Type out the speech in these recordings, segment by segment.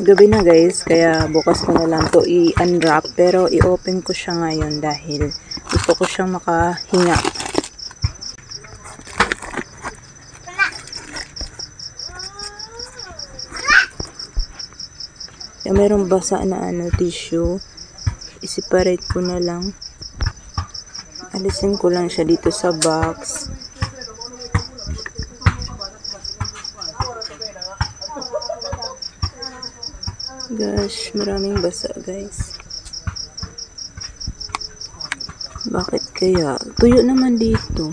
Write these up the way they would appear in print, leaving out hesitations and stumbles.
Gabi na guys, kaya bukas ko na lang to i-unwrap. Pero i-open ko siya ngayon dahil gusto ko siyang makahinga. Kaya merong basa na tissue. I-separate ko na lang. Alisin ko lang siya dito sa box. Gosh, maraming basa guys. Bakit kaya? Tuyo naman dito.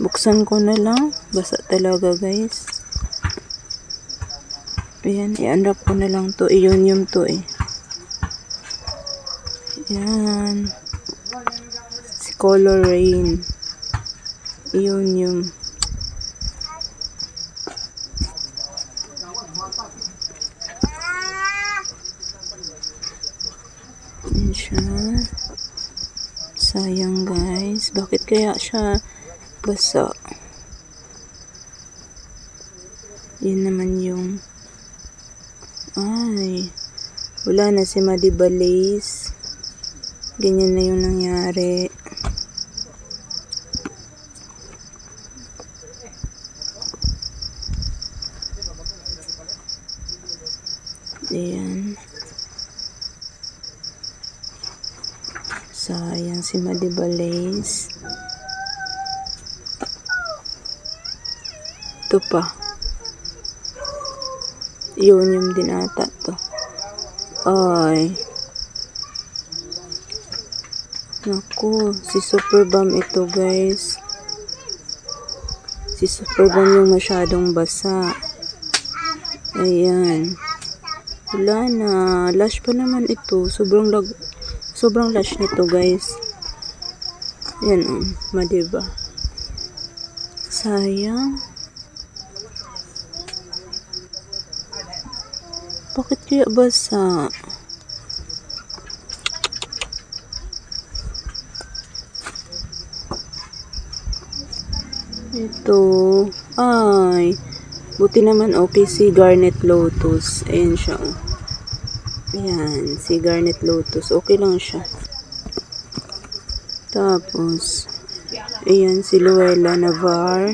Buksan ko na lang. Basa talaga guys. Ayan, i-unwrap ko na lang to. Iyon to eh. Ayan. Si Color Rain. Iyon. Ayan siya. Sayang guys. Bakit kaya siya basa? Yun naman yung wala na si Madibalays. Ganyan na yung nangyari. Ayan. Sayang si Madibalays. Ito pa. Yung din ata to. Ay. Naku, si Superbomb ito guys. Si Superbomb yung masyadong basa. Ayan. Wala na. Lash pa naman ito. Sobrang lash nito guys. Yan madiba. Sayang. Bakit kaya basa? Ito. Ay. Buti naman okay si Garnet Lotus. Ayan siya. Ayan. Si Garnet Lotus. Okay lang siya. Tapos. Ayan si Luella Navar.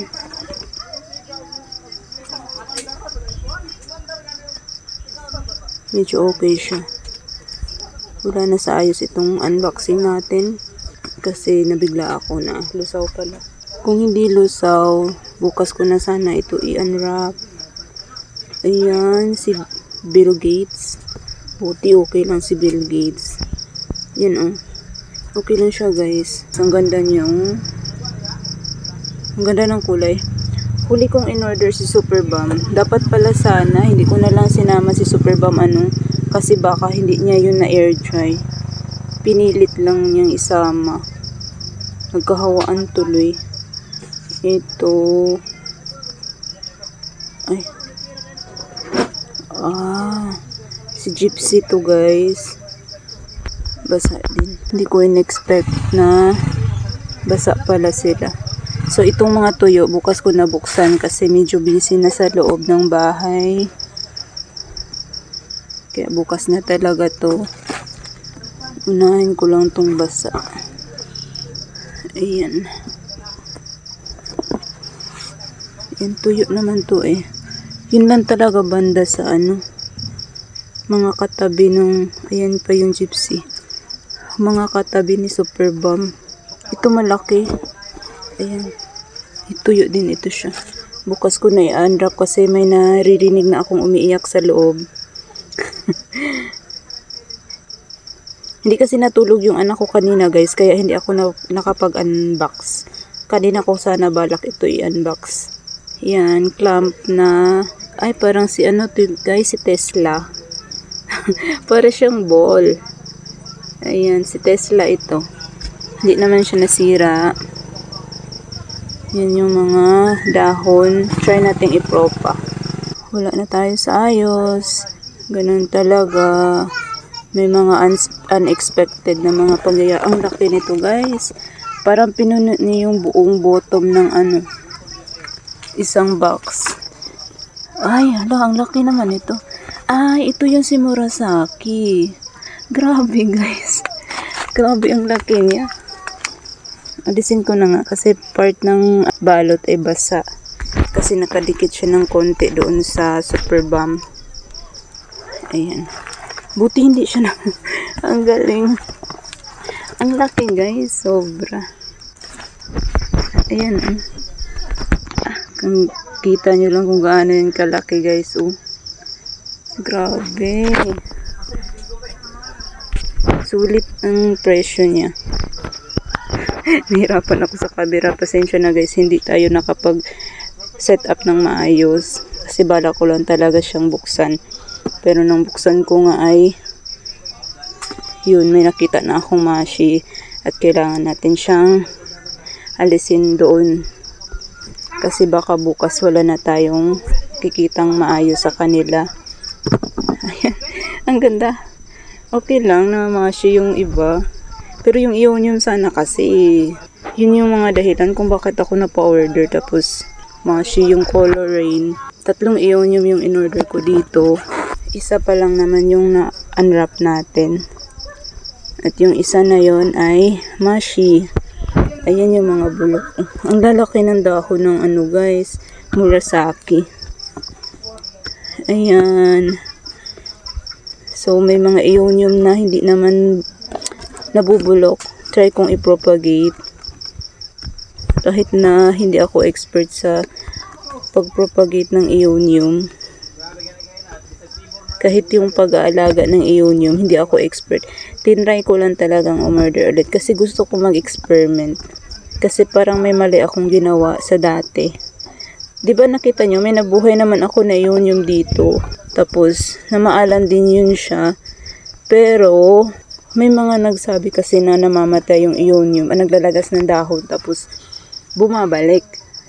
Medyo okay siya. Wala na sa ayos itong unboxing natin. Kasi nabigla ako na. Lusaw pala. Kung hindi lusaw, bukas ko na sana ito i-unwrap. Ayan, si Bill Gates. Buti okay lang si Bill Gates. Yan okay lang siya guys. Ang ganda niyang. Ang ganda ng kulay. Huli kong in-order si Superbomb. Dapat pala sana, hindi ko na lang sinama si Superbomb kasi baka hindi niya yun na air dry. Pinilit lang niyang isama. Nagkahawaan tuloy. Ito. Ay. Si Gypsy to guys. Basa din. Hindi ko in-expect na basa pala sila. So, itong mga tuyo, bukas ko nabuksan kasi medyo busy na sa loob ng bahay. Kaya bukas na talaga to. Unahin ko lang tong basa. Ayan. Ayan, tuyo naman to eh. Yun lang talaga banda sa mga katabi ng, ayan pa yung Gypsy. Mga katabi ni Superbomb. Ito malaki. Ayan. Ituyo din ito siya. Bukas ko na i-unwrap kasi may naririnig na akong umiiyak sa loob. Hindi kasi natulog yung anak ko kanina guys. Kaya hindi ako nakapag-unbox. Kanina ko sana balak ito i-unbox. Yan. Clamp na. Ay parang si guys, si Tesla. Para siyang ball. Ayan. Si Tesla ito. Hindi naman siya nasira. Yan yung mga dahon. Try natin ipropa. Wala na tayo sa ayos. Ganun talaga. May mga unexpected na mga pangyayari. Ang laki nito guys. Parang pinuno niya yung buong bottom ng isang box. Ay, hala, ang laki naman ito. Ay, ito yung si Murasaki. Grabe guys. Grabe ang laki niya. Alisin ko na nga kasi part ng balot ay basa. Kasi nakadikit siya ng konti doon sa super bomb. Ayan. Buti hindi siya na. Ang galing. Ang laki guys. Sobra. Ayan. Kung kita nyo lang kung gaano yung kalaki guys. Oh. Grabe. Sulit ang presyo niya. Nahirapan ako sa camera. Pasensya na guys. Hindi tayo nakapag set up ng maayos. Kasi bala ko lang talaga siyang buksan. Pero nang buksan ko nga ay yun, may nakita na akong mashi. At kailangan natin siyang alisin doon. Kasi baka bukas wala na tayong kikitang maayos sa kanila. Ayan. Ang ganda. Okay lang na mashi yung iba. Pero yung ionium sana kasi, yun yung mga dahilan kung bakit ako napa-order. Tapos, mashi yung color rain. 3 ionium yung in-order ko dito. Isa pa lang naman yung na-unwrap natin. At yung isa na yon ay mashi. Ayan yung mga bulok. Ang lalaki ng dahon ng ano guys. Murasaki. Ayan. So may mga ionium na hindi naman nabubulok. Try kong i-propagate. Kahit na hindi ako expert sa pag-propagate ng ionium. Kahit yung pag-aalaga ng ionium, hindi ako expert. Tinry ko lang talagang umorder ulit kasi gusto ko mag-experiment. Kasi parang may mali akong ginawa sa dati. Diba nakita nyo, may nabuhay naman ako na ionium dito. Tapos, namaalan din yun siya. Pero, may mga nagsabi kasi na namamatay yung ionium. Naglalagas ng dahon. Tapos, bumabalik.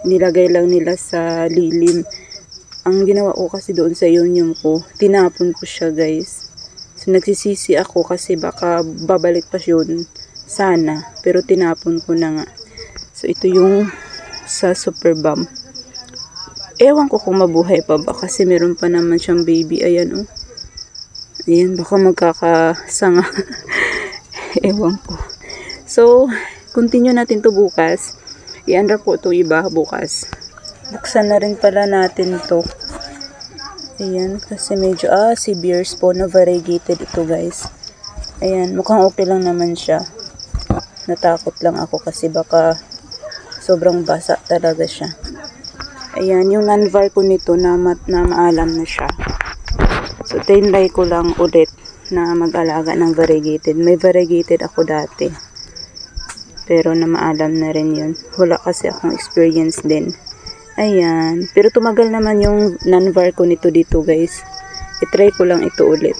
Nilagay lang nila sa lilim. Ang ginawa ko kasi doon sa ionium ko, tinapon ko siya guys. So nagsisisi ako kasi baka babalik pa yun sana. Pero tinapon ko na nga. So ito yung sa super bomb. Ewan ko kung mabuhay pa ba kasi meron pa naman siyang baby. Ayan oh. Ayan, baka magkakasanga. Ewan ko. So, continue natin to bukas. I-unwrap ko itong iba bukas. Buksan na rin pala natin to. Ayan, kasi medyo, si beer spawn na variegated ito guys. Ayan, mukhang okay lang naman siya. Natakot lang ako kasi baka sobrang basa talaga siya. Ayan, yung non-var ko nito na maalam na siya. So, tinry ko lang ulit na mag-alaga ng variegated. May variegated ako dati. Pero na maalam na rin yun. Wala kasi akong experience din. Ayan. Pero tumagal naman yung non-var ko nito dito guys. I-try ko lang ito ulit.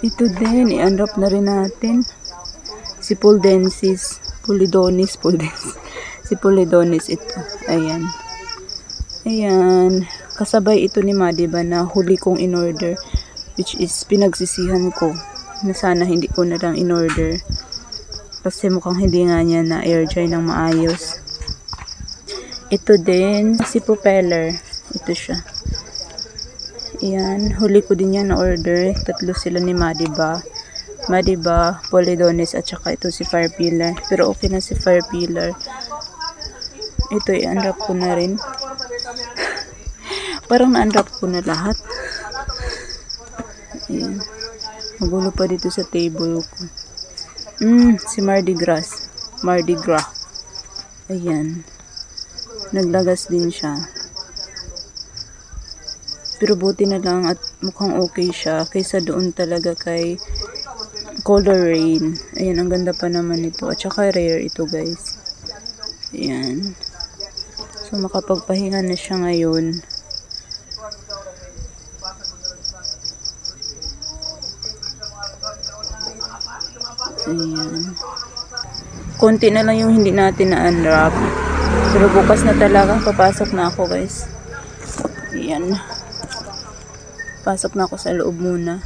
Ito din. I-unwrap na rin natin. Si Puldensis. Pulidonis. Si Pulidonis ito. Ayan. Ayan. Kasabay ito ni Madiba na huli kong in-order. Which is pinagsisihan ko. Na sana hindi ko na lang in-order. Kasi mukhang hindi nga niya na air dry ng maayos. Ito din, si propeller. Ito siya. Ayan, huli ko din yan na order. 3 sila ni Madiba. Madiba, Polidonis, at saka ito si Firepillar. Pero okay na si Firepillar. Ito, i-unwrap ko na rin. Parang na-unwrap ko na lahat. Ayan. Magulo pa dito sa table ko. Si Mardi Gras. Ayan. Naglagas din siya. Pero buti na lang at mukhang okay siya kaysa doon talaga kay Color Rain. Ayan, ang ganda pa naman ito. At saka rare ito guys. Ayan. So makapagpahinga na siya ngayon. Ayan. Konti na lang yung hindi natin na-unwrap. Pero bukas na talaga, papasok na ako guys. Ayan. Pasok na ako sa loob muna.